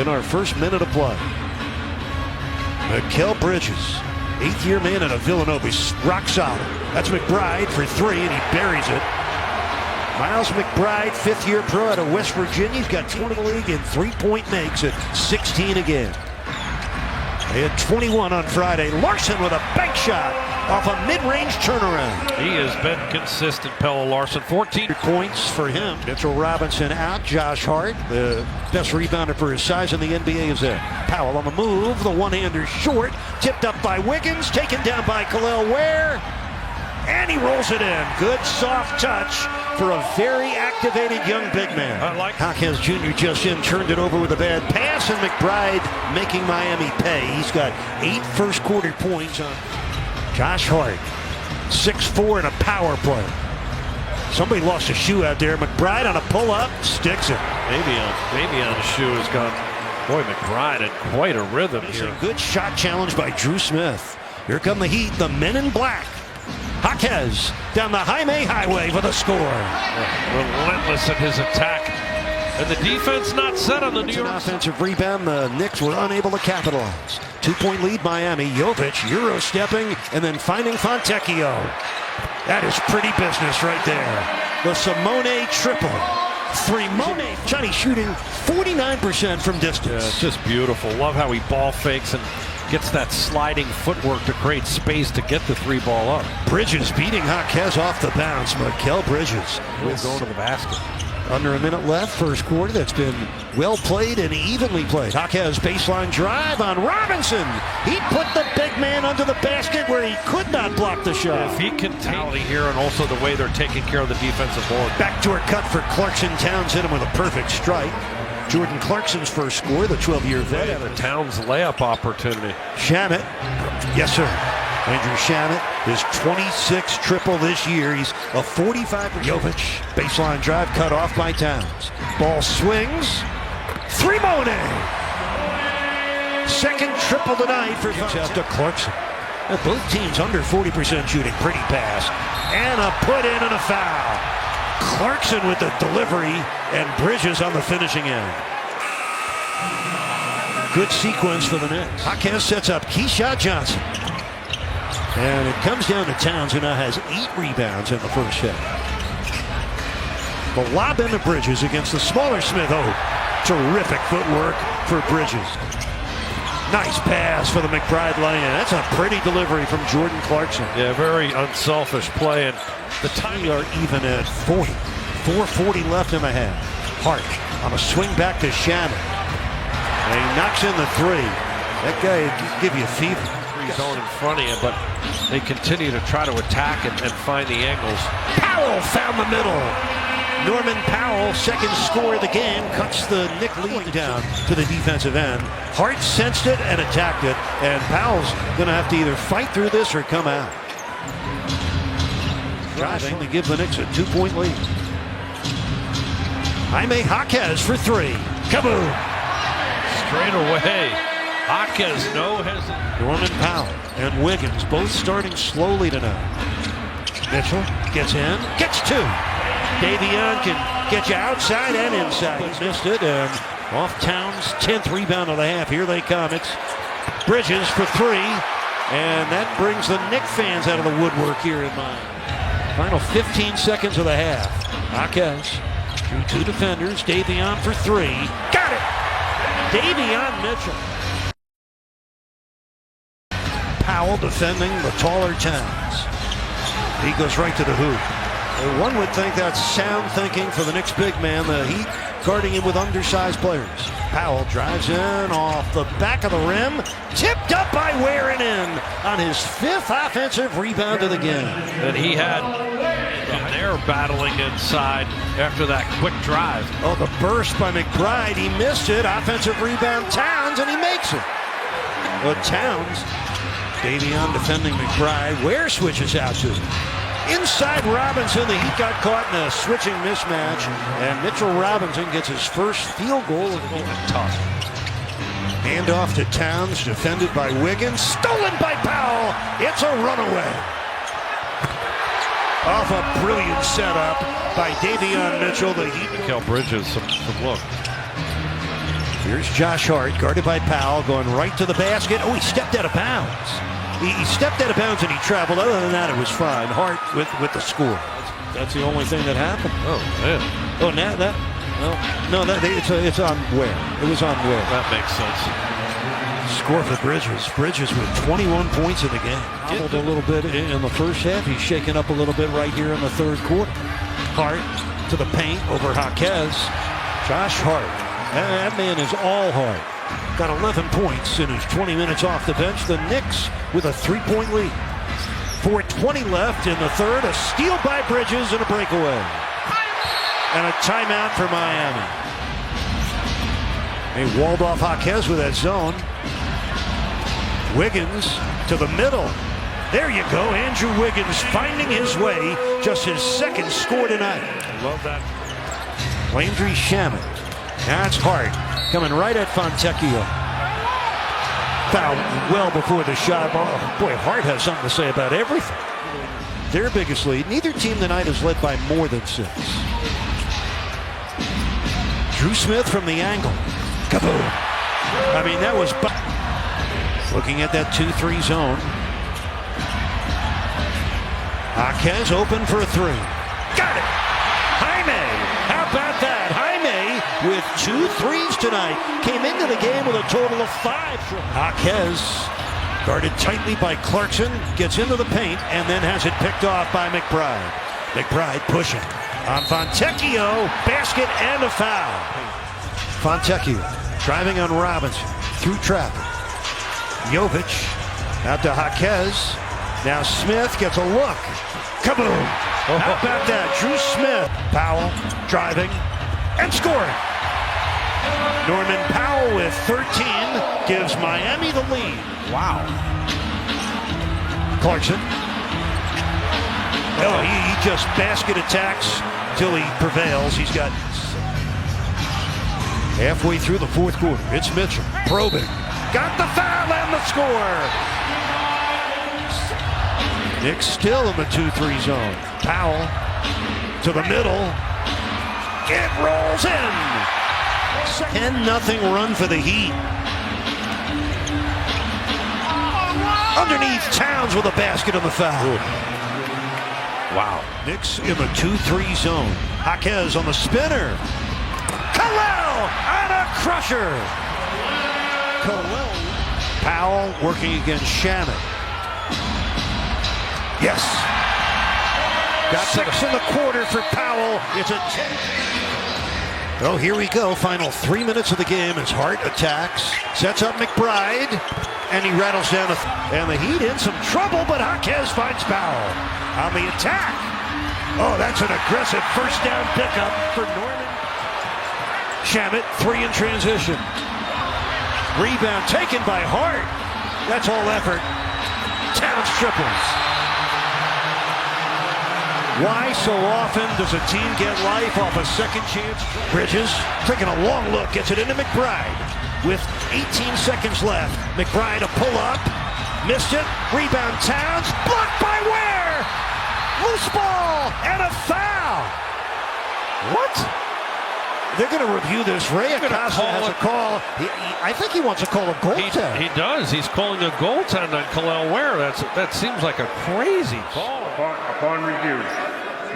in our first minute of play. Mikal Bridges, 8th-year man out of Villanova, he's rock solid. That's McBride for 3, and he buries it. Miles McBride, 5th-year pro out of West Virginia. He's got 20 in the league in three-point makes at 16 again. They had 21 on Friday. Larson with a bank shot off a mid-range turnaround. He has been consistent, Pelle Larsson. 14 points for him. Mitchell Robinson out. Josh Hart, the best rebounder for his size in the NBA, is there. Powell on the move. The one-hander short. Tipped up by Wiggins. Taken down by Khalil Ware. And he rolls it in. Good soft touch for a very activated young big man. I like Hawkins Jr. just in, turned it over with a bad pass, and McBride making Miami pay. He's got 8 first-quarter points on Josh Hart. 6'4" and a power play. Somebody lost a shoe out there. McBride on a pull-up, sticks it. Maybe on a shoe has gone. Boy, McBride in quite a rhythm here. A good shot challenge by Drew Smith. Here come the Heat, the men in black. Jaquez down the Jaime Highway for the score. Relentless in his attack. And the defense not set on the New York. An offensive rebound. The Knicks were unable to capitalize. 2-point lead Miami. Jovic Euro-stepping and then finding Fontecchio. That is pretty business right there. The Simone triple. Monet. Johnny shooting 49% from distance. Yeah, it's just beautiful. Love how he ball fakes and gets that sliding footwork to create space to get the 3 ball up. Bridges beating Jaquez off the bounce. Mikal Bridges Going to the basket. Under a minute left, first quarter. That's been well played and evenly played. Jaquez baseline drive on Robinson. He put the big man under the basket where he could not block the shot. If he can tally here, and also the way they're taking care of the defensive board. Backdoor cut for Clarkson. Towns hit him with a perfect strike. Jordan Clarkson's first score, the 12-year vet. Yeah, the Towns layup opportunity. Shamet, yes sir. Andrew Shamet, his 26th triple this year. He's a 45. Jovic, baseline drive cut off by Towns. Ball swings. Monet. Second triple tonight for out to Clarkson. Both teams under 40% shooting. Pretty pass. And a put in and a foul. Clarkson with the delivery and Bridges on the finishing end. Good sequence for the Knicks. Jaquez sets up Keyshawn Johnson. And it comes down to Towns, who now has 8 rebounds in the first set. The lob into Bridges against the smaller Smith. Oh, terrific footwork for Bridges. Nice pass for the McBride lay-in. That's a pretty delivery from Jordan Clarkson. Yeah, very unselfish play, and the time are even at 40. 4:40 left in the half. Hart on a swing back to Shannon. And he knocks in the 3. That guy will give you a fever. Zone in front of you, but they continue to try to attack and find the angles. Powell found the middle. Norman Powell, second score of the game, cuts the Knick lead down to the defensive end. Hart sensed it and attacked it, and Powell's going to have to either fight through this or come out. Driving to give the Knicks a 2-point lead. Jaime Jaquez for 3. Kaboom! Straight away. Jaquez, no hesitation. Norman Powell and Wiggins both starting slowly tonight. Mitchell gets in, gets 2. Davion can get you outside and inside. He missed it, and off Towns' 10th rebound of the half. Here they come. It's Bridges for 3, and that brings the Knick fans out of the woodwork here in mind. Final 15 seconds of the half. Jaquez through 2 defenders. Davion for 3. Got it! Davion Mitchell. Powell defending the taller Towns. He goes right to the hoop. One would think that's sound thinking for the Knicks big man. The Heat guarding him with undersized players. Powell drives in off the back of the rim. Tipped up by Ware and in on his 5th offensive rebound of the game. And he had they're battling inside after that quick drive. Oh, the burst by McBride. He missed it. Offensive rebound Towns, and he makes it. Well, Towns. Davion defending McBride. Ware switches out to him. Inside Robinson, the Heat got caught in a switching mismatch, and Mitchell Robinson gets his first field goal of the game. Tough. Hand off to Towns, defended by Wiggins. Stolen by Powell. It's a runaway. Off a brilliant setup by Davion Mitchell. The Heat. Mikal Bridges, some look. Here's Josh Hart, guarded by Powell, going right to the basket. Oh, he stepped out of bounds. He stepped out of bounds and he traveled. Other than that, it was fine. Hart with the score. That's the only thing that happened. Oh, man. Oh, now that. No, it's on where? It was on where? That makes sense. Score for Bridges. Bridges with 21 points in the game. Hobbled a little bit in the first half. He's shaken up a little bit right here in the third quarter. Hart to the paint over Jaquez. Josh Hart. That man is all Hart. Got 11 points in his 20 minutes off the bench. The Knicks with a 3-point lead. 4:20 left in the third. A steal by Bridges and a breakaway. And a timeout for Miami. They walled off Jaquez with that zone. Wiggins to the middle. There you go. Andrew Wiggins finding his way. Just his second score tonight. I love that. Landry Shamet. That's Hart coming right at Fontecchio. Foul well before the shot. Oh, boy, Hart has something to say about everything. Their biggest lead. Neither team tonight is led by more than 6. Drew Smith from the angle. Kaboom. I mean, that was... Looking at that 2-3 zone. Jaquez open for a 3. Got it! Jaime! How about that? Jaime with 2 threes tonight. Came into the game with a total of 5. Jaquez guarded tightly by Clarkson. Gets into the paint and then has it picked off by McBride. McBride pushing on Fontecchio. Basket and a foul. Fontecchio driving on Robinson. Through traffic. Jovic out to Jaquez. Now Smith gets a look. Kaboom! How about that? Drew Smith. Powell driving and scoring. Norman Powell with 13 gives Miami the lead. Wow. Clarkson. Oh, he just basket attacks till he prevails. He's got halfway through the fourth quarter. It's Mitchell probing. Got the foul and the score. Knicks still in the 2-3 zone. Powell to the middle. It rolls in. 10-0 run for the Heat. Underneath, Towns with a basket on the foul. Ooh. Wow. Knicks in the 2-3 zone. Jaquez on the spinner. Khalil on a crusher. Khalil. Powell working against Shamet. Yes. Got 6 in the quarter for Powell. It's a 10. Oh, here we go. Final 3 minutes of the game as Hart attacks. Sets up McBride. And he rattles down. And the Heat in some trouble, but Jaquez finds Powell on the attack. Oh, that's an aggressive first down pickup for Norman. Shamet, 3 in transition. Rebound taken by Hart. That's all effort. Towns triples. Why so often does a team get life off a second chance? Bridges taking a long look, gets it into McBride. With 18 seconds left, McBride a pull up, missed it, rebound Towns, blocked by Ware! Loose ball and a foul! What? They're going to review this. Ray Acosta has a call. I think he wants to call a goaltend. He does. He's calling a goaltend on Khalil Ware. That seems like a crazy call. Upon review,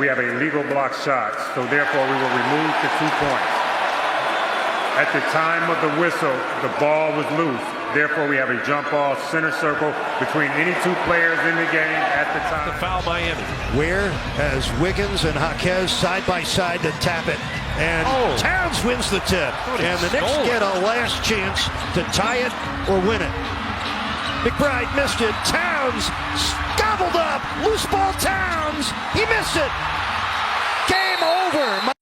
we have a legal block shot, so therefore we will remove the 2 points. At the time of the whistle, the ball was loose. Therefore, we have a jump ball center circle between any 2 players in the game at the time. The foul Miami. Ware has Wiggins and Jaquez side by side to tap it. And Towns wins the tip. And the Knicks get a last chance to tie it or win it. McBride missed it. Towns gobbled up. Loose ball Towns. He missed it. Game over.